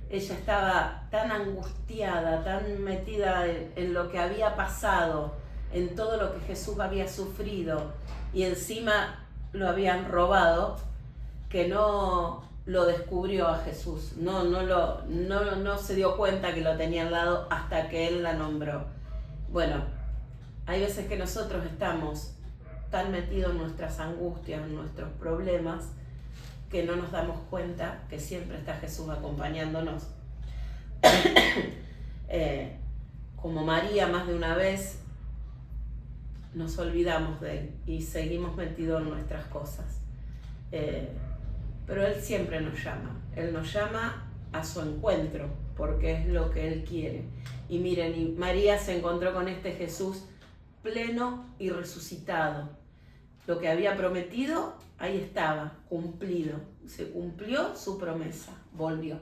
Ella estaba tan angustiada, tan metida en lo que había pasado, en todo lo que Jesús había sufrido, y encima lo habían robado, que no lo descubrió a Jesús, no se dio cuenta que lo tenía al lado hasta que Él la nombró. Bueno, hay veces que nosotros estamos tan metidos en nuestras angustias, en nuestros problemas, que no nos damos cuenta que siempre está Jesús acompañándonos. Como María, más de una vez nos olvidamos de Él y seguimos metidos en nuestras cosas. Pero Él siempre nos llama a su encuentro, porque es lo que Él quiere. Y miren, y María se encontró con este Jesús pleno y resucitado. Lo que había prometido, ahí estaba, cumplido. Se cumplió su promesa, volvió.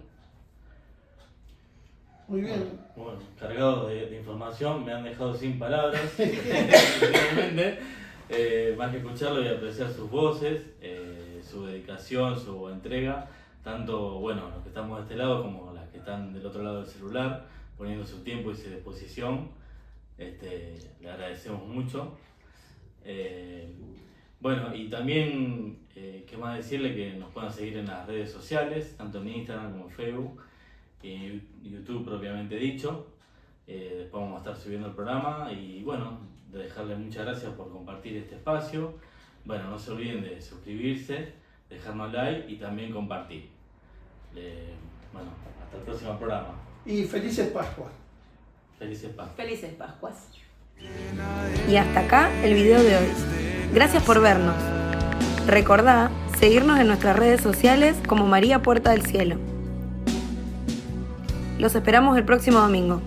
Muy bien. Bueno, cargado de información, me han dejado sin palabras, sinceramente. Más que escucharlo y apreciar sus voces, su dedicación, su entrega, tanto, bueno, los que estamos de este lado como las que están del otro lado del celular, poniendo su tiempo y su disposición. Le agradecemos mucho. Bueno, y también, ¿qué más decirle? Que nos puedan seguir en las redes sociales, tanto en Instagram como en Facebook, y YouTube propiamente dicho. Después vamos a estar subiendo el programa y bueno, de dejarles muchas gracias por compartir este espacio. Bueno, no se olviden de suscribirse, dejarnos like y también compartir. Bueno, hasta el próximo programa. Y felices Pascuas. Felices Pascuas. Felices Pascuas. Y hasta acá el video de hoy. Gracias por vernos. Recordá seguirnos en nuestras redes sociales como María Puerta del Cielo. Los esperamos el próximo domingo.